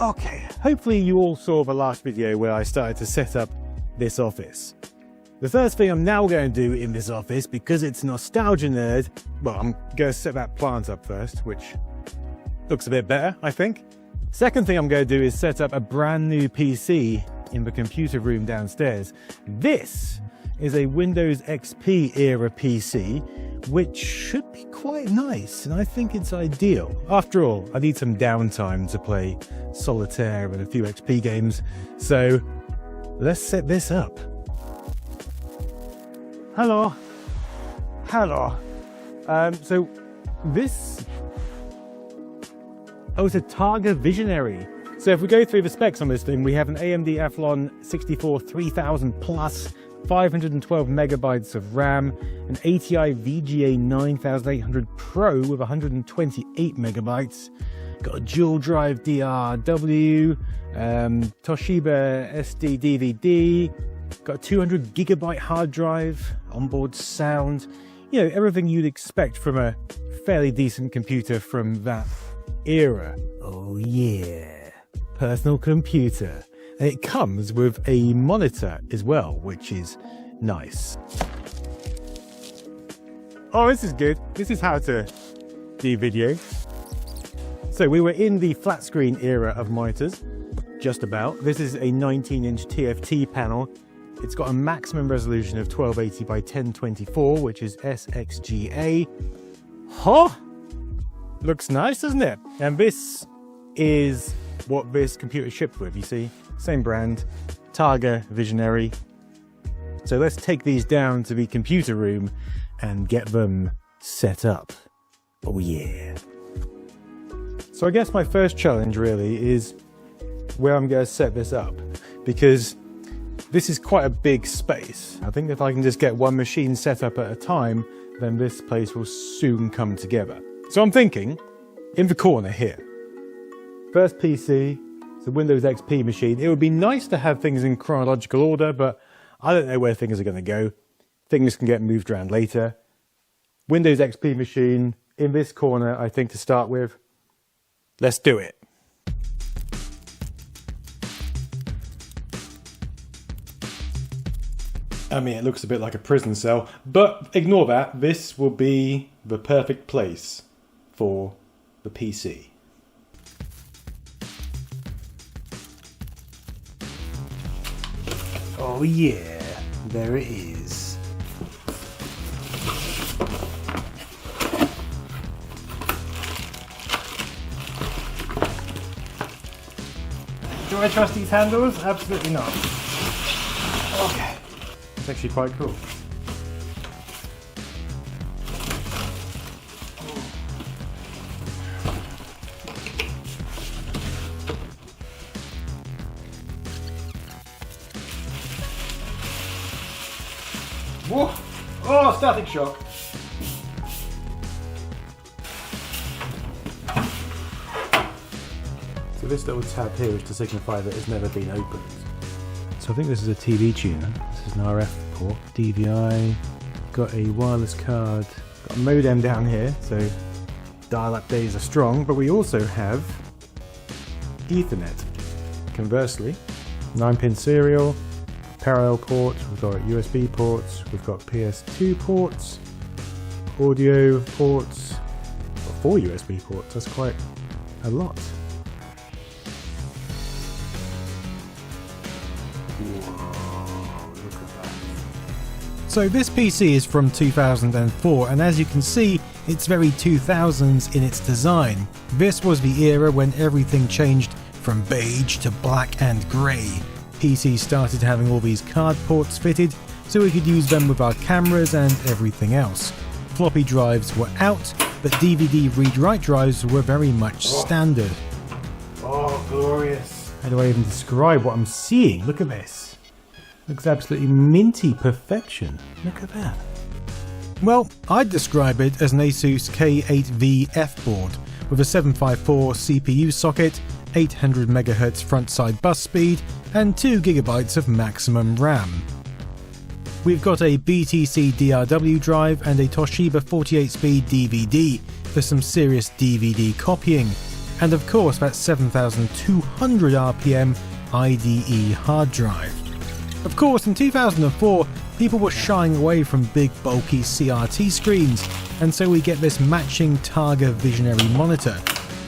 Okay, hopefully you all saw the last video where I started to set up this office. The first thing I'm now going to do in this office, because it's nostalgia nerd, well, I'm going to set that plant up first, which looks a bit better, I think. Second thing I'm going to do is set up a brand new PC in the computer room downstairs. This is a Windows XP era PC, which should be quite nice, and I think it's ideal. After all, I need some downtime to play solitaire and a few XP games, so let's set this up. Hello. Hello. So this... Oh, it's a Targa Visionary. So if we go through the specs on this thing, we have an AMD Athlon 64 3000 Plus, 512 megabytes of RAM, an ATI VGA 9800 Pro with 128 megabytes, got a dual drive DRW, Toshiba SD DVD, got a 200 gigabyte hard drive, onboard sound, you know, everything you'd expect from a fairly decent computer from that era. Oh yeah, personal computer. And it comes with a monitor as well, which is nice. Oh, this is good. This is how to do video. So we were in the flat screen era of monitors, just about. This is a 19-inch TFT panel. It's got a maximum resolution of 1280 by 1024, which is SXGA. Huh? Looks nice, doesn't it? And this is what this computer shipped with, you see? Same brand, Targa Visionary. So let's take these down to the computer room and get them set up. Oh yeah. So I guess my first challenge really is where I'm going to set this up, because this is quite a big space. I think if I can just get one machine set up at a time, then this place will soon come together. So I'm thinking, in the corner here, first PC, it's a Windows XP machine. It would be nice to have things in chronological order, but I don't know where things are going to go. Things can get moved around later. Windows XP machine in this corner, I think, to start with. Let's do it. I mean, it looks a bit like a prison cell, but ignore that. This will be the perfect place for the PC. Oh yeah, there it is. Do I trust these handles? Absolutely not. Okay. It's actually quite cool. Whoa! Oh, static shock! So this little tab here is to signify that it's never been opened. So I think this is a TV tuner. This is an RF port, DVI, got a wireless card, got a modem down here, so dial-up days are strong, but we also have Ethernet. Conversely, 9-pin serial, parallel port, we've got USB ports, we've got PS2 ports, audio ports, 4 USB ports, that's quite a lot. Whoa, look at that. So this PC is from 2004, and as you can see, it's very 2000s in its design. This was the era when everything changed from beige to black and grey. PCs started having all these card ports fitted, so we could use them with our cameras and everything else. Floppy drives were out, but DVD read-write drives were very much standard. Oh, glorious. How do I even describe what I'm seeing? Look at this. Looks absolutely minty perfection. Look at that. Well, I'd describe it as an Asus K8V F board with a 754 CPU socket, 800 MHz front-side bus speed, and 2 GB of maximum RAM. We've got a BTC DRW drive and a Toshiba 48-speed DVD for some serious DVD copying, and of course that 7200 RPM IDE hard drive. Of course, in 2004, people were shying away from big bulky CRT screens, and so we get this matching Targa Visionary monitor.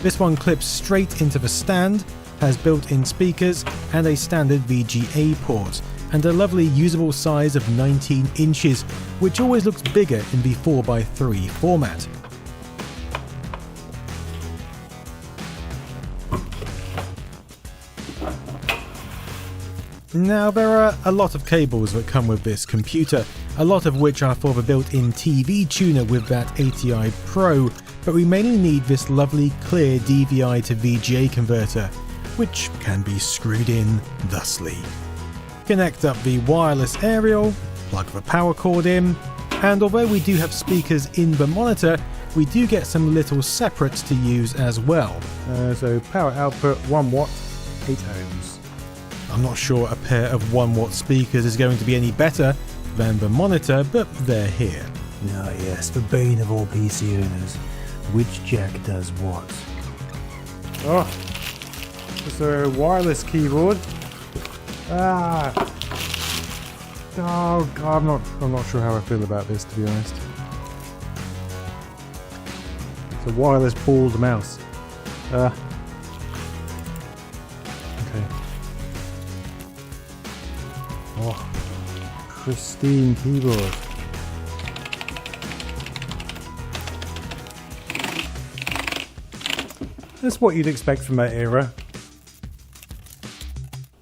This one clips straight into the stand, has built-in speakers and a standard VGA port, and a lovely usable size of 19 inches, which always looks bigger in the 4x3 format. Now, there are a lot of cables that come with this computer, a lot of which are for the built-in TV tuner with that ATI Pro, but we mainly need this lovely clear DVI to VGA converter, which can be screwed in thusly. Connect up the wireless aerial, plug the power cord in, and although we do have speakers in the monitor, we do get some little separates to use as well. So power output 1 watt, 8 ohms. I'm not sure a pair of 1 watt speakers is going to be any better than the monitor, but they're here. Ah yes, the bane of all PC owners. Which jack does what? Oh, it's a wireless keyboard. Oh God, I'm not sure how I feel about this, to be honest. It's a wireless balled mouse. Okay. Oh, pristine keyboard. That's what you'd expect from that era.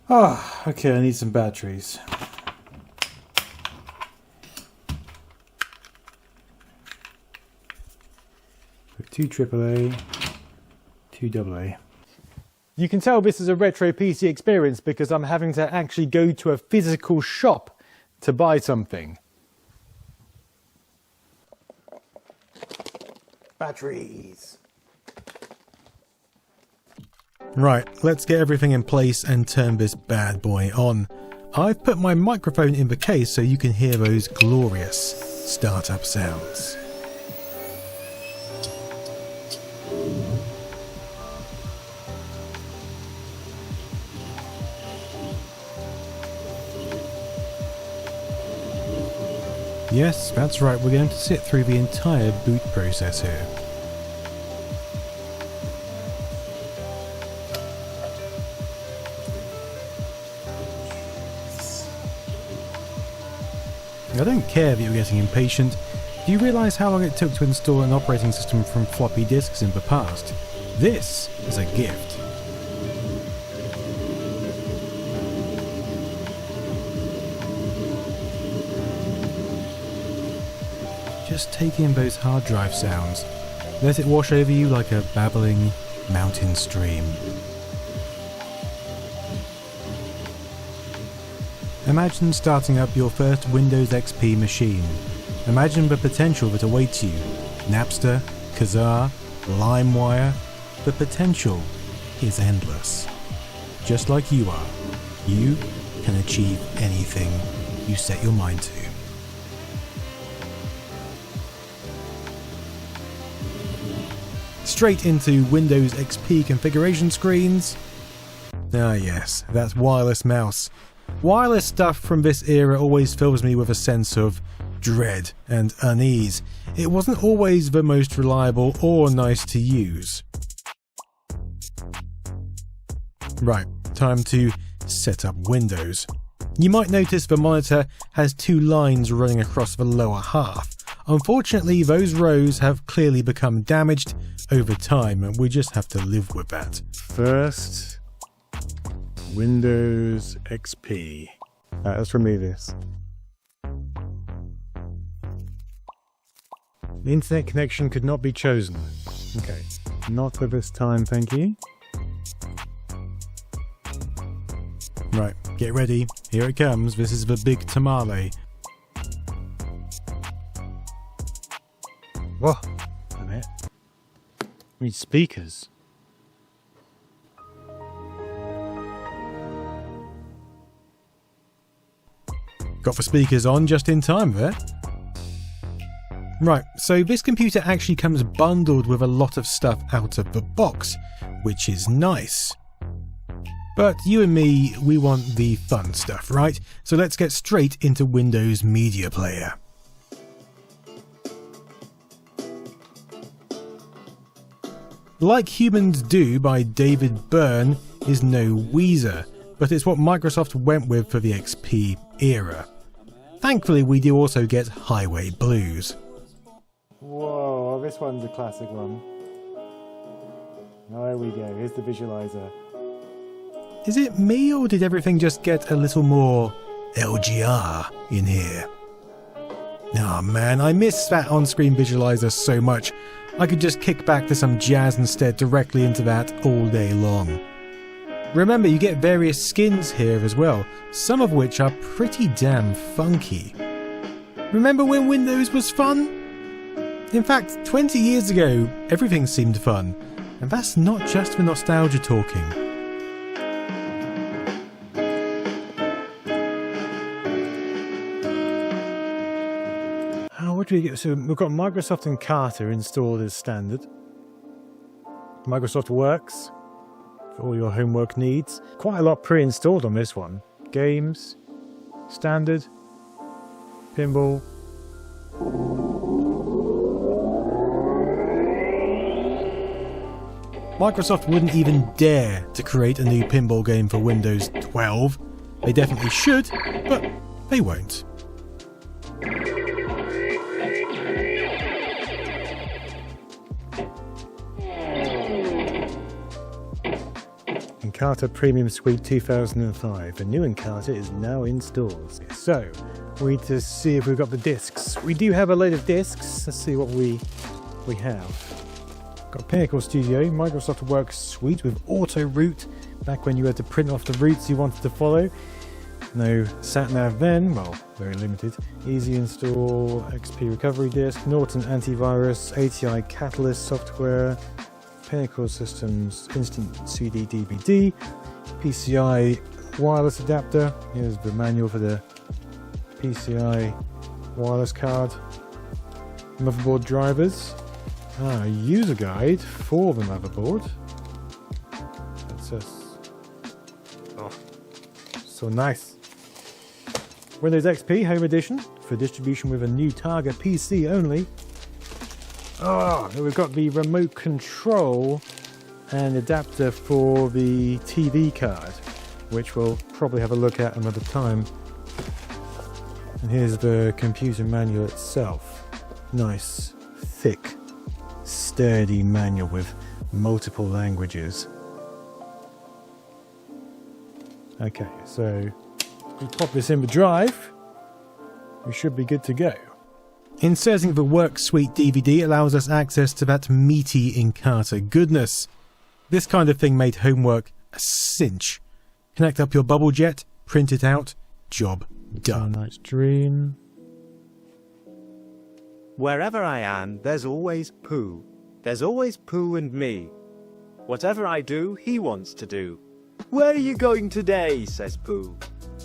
Ah, okay, I need some batteries. Two AAA, two AA. You can tell this is a retro PC experience because I'm having to actually go to a physical shop to buy something. Batteries. Right, let's get everything in place and turn this bad boy on. I've put my microphone in the case so you can hear those glorious startup sounds. Yes, that's right, we're going to sit through the entire boot process here. I don't care that you're getting impatient. Do you realise how long it took to install an operating system from floppy disks in the past? This is a gift. Just take in those hard drive sounds. Let it wash over you like a babbling mountain stream. Imagine starting up your first Windows XP machine. Imagine the potential that awaits you. Napster, Kazaa, LimeWire. The potential is endless. Just like you are, you can achieve anything you set your mind to. Straight into Windows XP configuration screens. Ah yes, that wireless mouse. Wireless stuff from this era always fills me with a sense of dread and unease. It wasn't always the most reliable or nice to use. Right, time to set up Windows. You might notice the monitor has two lines running across the lower half. Unfortunately, those rows have clearly become damaged over time, and we just have to live with that. First, Windows XP. Let's remove this. The internet connection could not be chosen. Okay, not for this time, thank you. Right, get ready. Here it comes. This is the big tamale. Whoa, a minute. I need speakers. Got the speakers on just in time there. Right, so this computer actually comes bundled with a lot of stuff out of the box, which is nice. But you and me, we want the fun stuff, right? So let's get straight into Windows Media Player. Like Humans Do by David Byrne is no Weezer, but it's what Microsoft went with for the XP era. Thankfully, we do also get Highway Blues. Whoa, this one's a classic one. There we go, here's the visualizer. Is it me, or did everything just get a little more LGR in here? Oh man, I miss that on-screen visualizer so much. I could just kick back to some jazz instead directly into that all day long. Remember, you get various skins here as well, some of which are pretty damn funky. Remember when Windows was fun? In fact, 20 years ago, everything seemed fun, and that's not just for nostalgia talking. What do we get? So we've got Microsoft Encarta installed as standard. Microsoft Works for all your homework needs. Quite a lot pre-installed on this one. Games, standard, pinball. Microsoft wouldn't even dare to create a new pinball game for Windows 12. They definitely should, but they won't. Encarta Premium Suite 2005. A new Encarta is now installed. So, we need to see if we've got the discs. We do have a load of discs. Let's see what we have. Got Pinnacle Studio, Microsoft Works Suite with Auto Root, back when you had to print off the routes you wanted to follow. No SatNav then, well, very limited. Easy install, XP recovery disk, Norton antivirus, ATI Catalyst software, Pinnacle Systems instant CD DVD, PCI wireless adapter. Here's the manual for the PCI wireless card. Motherboard drivers. A user guide for the motherboard. That's us. Oh, so nice. Windows XP Home Edition for distribution with a new Targa PC only. Oh, we've got the remote control and adapter for the TV card, which we'll probably have a look at another time. And here's the computer manual itself. Nice, thick, sturdy manual with multiple languages. Okay, so we pop this in the drive. We should be good to go. Inserting the Works Suite DVD allows us access to that meaty Encarta goodness. This kind of thing made homework a cinch. Connect up your bubble jet, print it out, job done. Nice dream. Wherever I am, there's always Pooh. There's always Pooh and me. Whatever I do, he wants to do. Where are you going today? Says Pooh.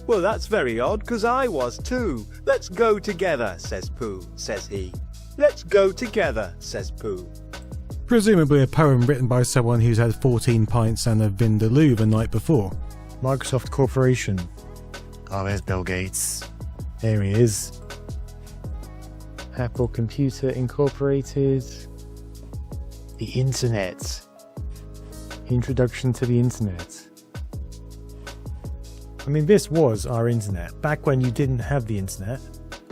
Well, that's very odd, 'cause I was too. Let's go together, says Pooh, says he. Let's go together, says Pooh. Presumably a poem written by someone who's had 14 pints and a Vindaloo the night before. Microsoft Corporation. Oh, there's Bill Gates. There he is. Apple Computer Incorporated. The Internet. Introduction to the Internet. I mean, this was our internet, back when you didn't have the internet,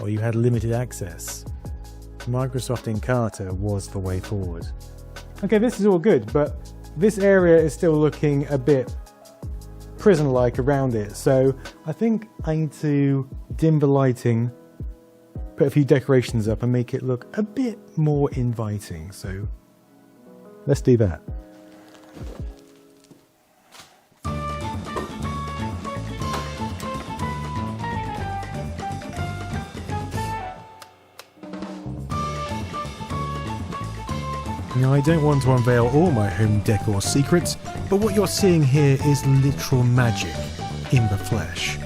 or you had limited access. Microsoft Encarta was the way forward. Okay, this is all good, but this area is still looking a bit prison-like around it, so I think I need to dim the lighting, put a few decorations up and make it look a bit more inviting, so let's do that. Now, I don't want to unveil all my home decor secrets, but what you're seeing here is literal magic in the flesh.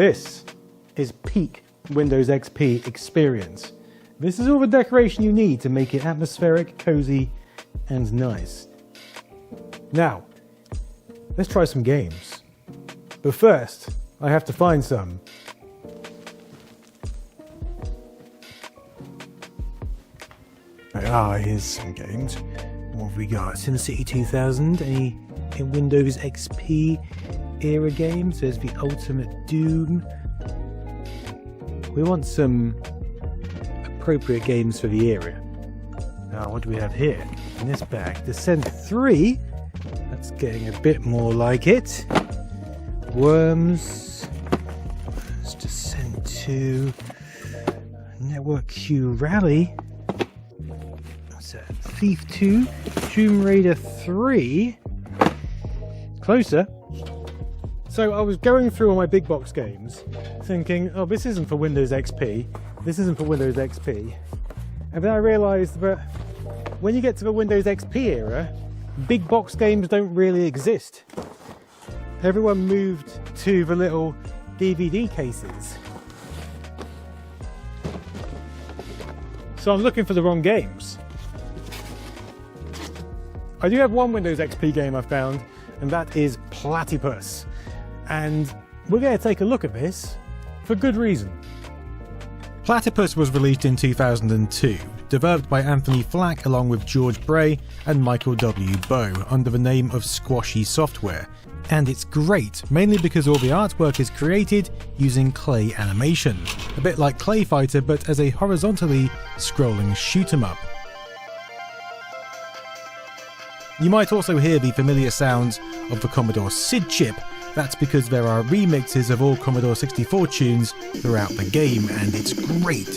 This is peak Windows XP experience. This is all the decoration you need to make it atmospheric, cozy, and nice. Now, let's try some games. But first, I have to find some. Here's some games. What have we got? SimCity 2000, any Windows XP era games? There's the Ultimate Doom. We want some appropriate games for the era. Now, what do we have here? In this bag, Descent 3. That's getting a bit more like it. Worms. It's Descent 2. Network Q Rally. What's that? Thief 2. Tomb Raider 3. Closer. So I was going through all my big box games, thinking, oh, this isn't for Windows XP. This isn't for Windows XP. And then I realised that when you get to the Windows XP era, big box games don't really exist. Everyone moved to the little DVD cases. So I'm looking for the wrong games. I do have one Windows XP game I found, and that is Platypus. And we're going to take a look at this for good reason. Platypus was released in 2002, developed by Anthony Flack along with George Bray and Michael W. Bowe under the name of Squashy Software. And it's great, mainly because all the artwork is created using clay animation, a bit like Clay Fighter but as a horizontally scrolling shoot 'em up. You might also hear the familiar sounds of the Commodore SID chip. That's because there are remixes of all Commodore 64 tunes throughout the game, and it's great.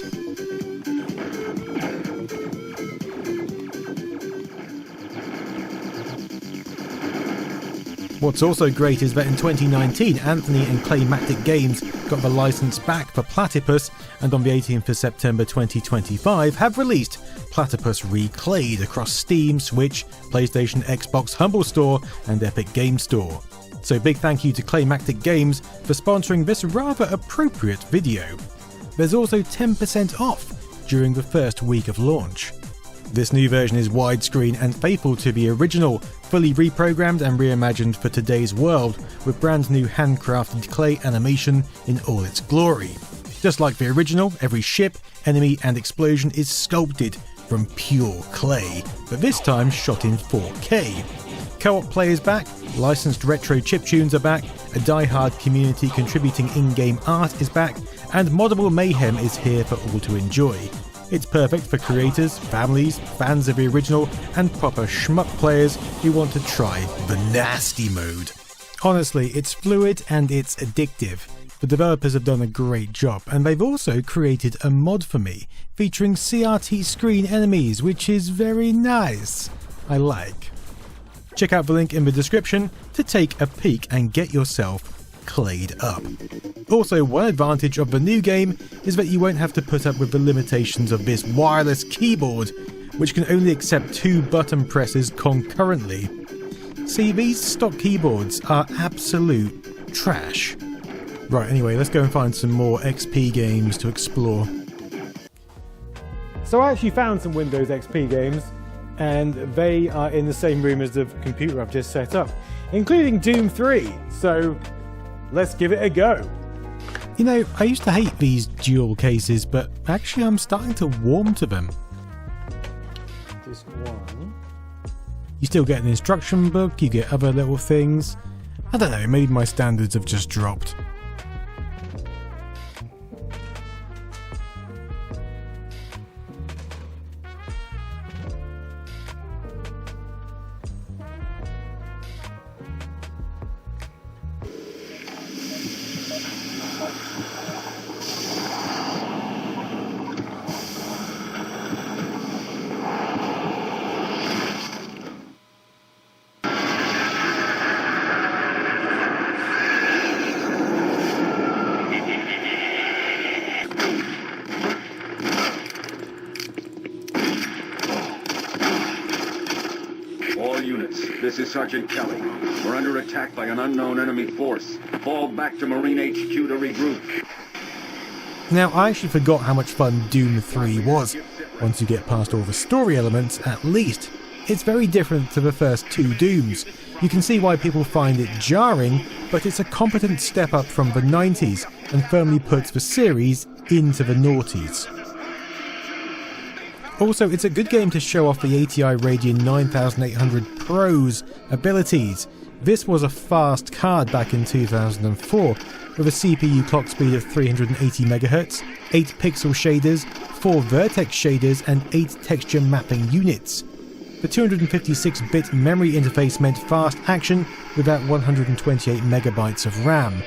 What's also great is that in 2019, Anthony and Claymatic Games got the license back for Platypus, and on the 18th of September 2025 have released Platypus Reclayed across Steam, Switch, PlayStation, Xbox, Humble Store, and Epic Game Store. So big thank you to Claymatic Games for sponsoring this rather appropriate video. There's also 10% off during the first week of launch. This new version is widescreen and faithful to the original, fully reprogrammed and reimagined for today's world, with brand new handcrafted clay animation in all its glory. Just like the original, every ship, enemy and explosion is sculpted from pure clay, but this time shot in 4K. Co-op play is back, licensed retro chiptunes are back, a die-hard community contributing in-game art is back, and moddable mayhem is here for all to enjoy. It's perfect for creators, families, fans of the original, and proper shmup players who want to try the nasty mode. Honestly, it's fluid and it's addictive. The developers have done a great job, and they've also created a mod for me, featuring CRT screen enemies, which is very nice. I like. Check out the link in the description to take a peek and get yourself clayed up. Also, one advantage of the new game is that you won't have to put up with the limitations of this wireless keyboard, which can only accept 2 button presses concurrently. See, these stock keyboards are absolute trash. Right, anyway, let's go and find some more XP games to explore. So I actually found some Windows XP games, and they are in the same room as the computer I've just set up, including Doom 3, so let's give it a go. You know, I used to hate these dual cases, but actually I'm starting to warm to them. This one. You still get an instruction book, you get other little things. I don't know, maybe my standards have just dropped. This This is Sergeant Kelly. We're under attack by an unknown enemy force. Fall back to Marine HQ to regroup. Now, I actually forgot how much fun Doom 3 was. Once you get past all the story elements, at least. It's very different to the first two Dooms. You can see why people find it jarring, but it's a competent step up from the 90s and firmly puts the series into the noughties. Also, it's a good game to show off the ATI Radeon 9800 Pro's abilities. This was a fast card back in 2004, with a CPU clock speed of 380 MHz, 8 pixel shaders, 4 vertex shaders and 8 texture mapping units. The 256-bit memory interface meant fast action without 128 megabytes of RAM.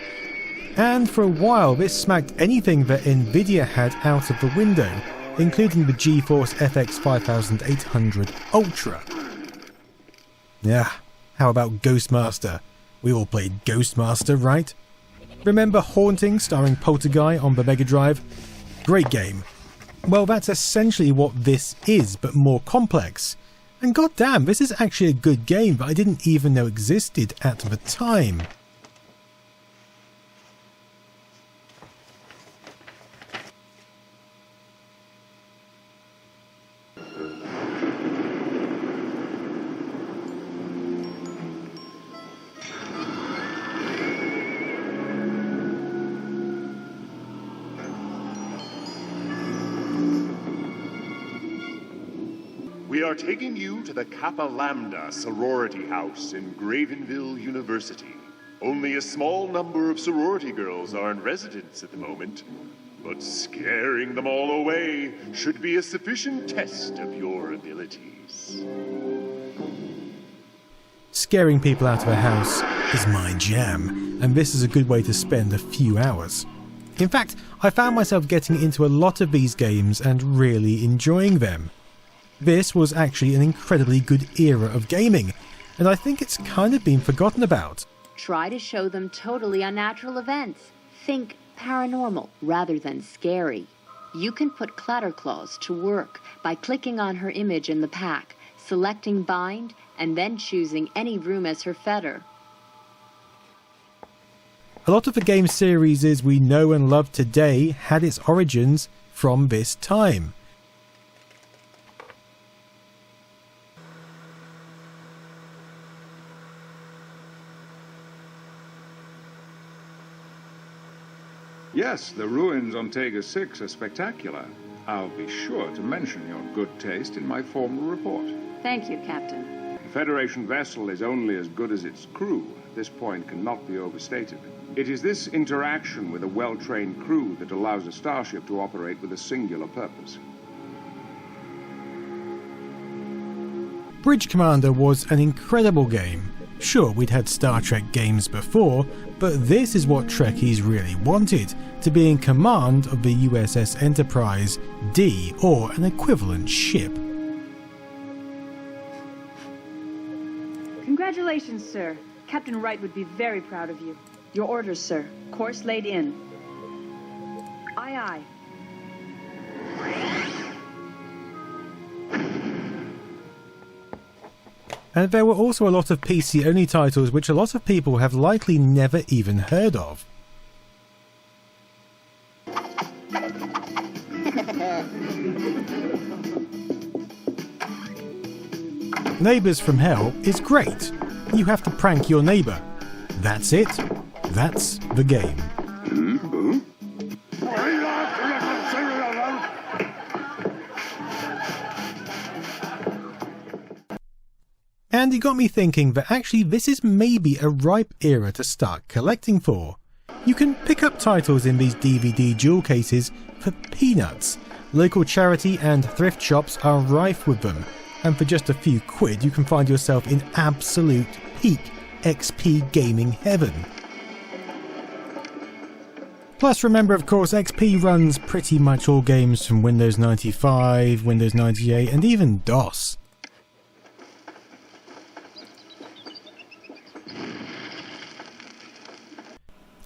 And for a while this smacked anything that Nvidia had out of the window, including the GeForce FX 5800 Ultra. Yeah, how about Ghostmaster? We all played Ghostmaster, right? Remember Haunting starring Poltergeist on the Mega Drive? Great game. Well, that's essentially what this is, but more complex. And goddamn, this is actually a good game that I didn't even know existed at the time. We are taking you to the Kappa Lambda sorority house in Gravenville University. Only a small number of sorority girls are in residence at the moment, but scaring them all away should be a sufficient test of your abilities. Scaring people out of a house is my jam, and this is a good way to spend a few hours. In fact, I found myself getting into a lot of these games and really enjoying them. This was actually an incredibly good era of gaming, and I think it's kind of been forgotten about. Try to show them totally unnatural events. Think paranormal rather than scary. You can put Clatterclaws to work by clicking on her image in the pack, selecting Bind, and then choosing any room as her fetter. A lot of the game series we know and love today had its origins from this time. Yes, the ruins on Tega 6 are spectacular. I'll be sure to mention your good taste in my formal report. Thank you, Captain. A Federation vessel is only as good as its crew. This point cannot be overstated. It is this interaction with a well-trained crew that allows a starship to operate with a singular purpose. Bridge Commander was an incredible game. Sure, we'd had Star Trek games before, but this is what Trekkies really wanted, to be in command of the USS Enterprise D, or an equivalent ship. Congratulations, sir. Captain Wright would be very proud of you. Your orders, sir. Course laid in. Aye, aye. And there were also a lot of PC-only titles which a lot of people have likely never even heard of. Neighbours from Hell is great. You have to prank your neighbour. That's it. That's the game. And it got me thinking that actually this is maybe a ripe era to start collecting for. You can pick up titles in these DVD jewel cases for peanuts. Local charity and thrift shops are rife with them, and for just a few quid you can find yourself in absolute peak XP gaming heaven. Plus remember, of course, XP runs pretty much all games from Windows 95, Windows 98 and even DOS.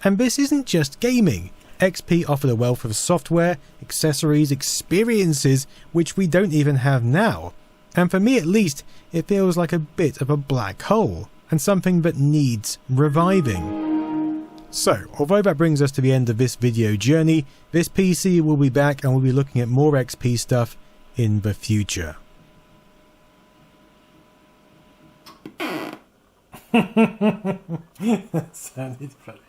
And this isn't just gaming. XP offered a wealth of software, accessories, experiences which we don't even have now. And for me at least, it feels like a bit of a black hole, and something that needs reviving. So, although that brings us to the end of this video journey, this PC will be back and we'll be looking at more XP stuff in the future. That sounded funny.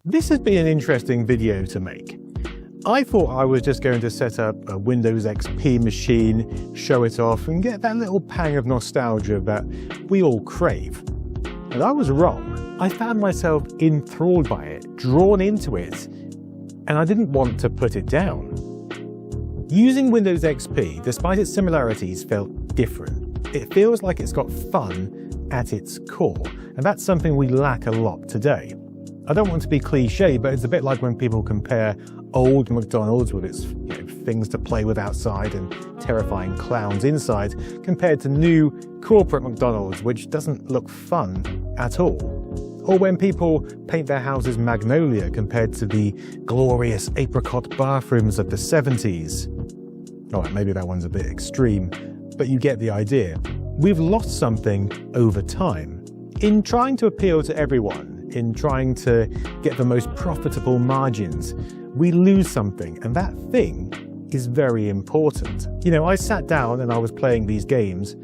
This has been an interesting video to make. I thought I was just going to set up a Windows XP machine, show it off, and get that little pang of nostalgia that we all crave. But I was wrong. I found myself enthralled by it, drawn into it, and I didn't want to put it down. Using Windows XP, despite its similarities, felt different. It feels like it's got fun at its core, and that's something we lack a lot today. I don't want to be cliche, but it's a bit like when people compare old McDonald's with its things to play with outside and terrifying clowns inside, compared to new corporate McDonald's, which doesn't look fun at all. Or when people paint their houses magnolia compared to the glorious apricot bathrooms of the 70s. Alright, maybe that one's a bit extreme, but you get the idea. We've lost something over time. In trying to appeal to everyone, in trying to get the most profitable margins, we lose something, and that thing is very important. I sat down and I was playing these games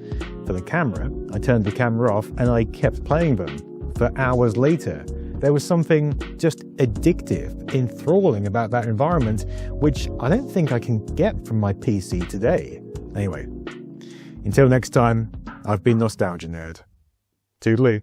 for the camera. I turned the camera off and I kept playing them for hours later. There was something just addictive, enthralling about that environment, which I don't think I can get from my PC today. Anyway, until next time, I've been Nostalgia Nerd. Toodaloo.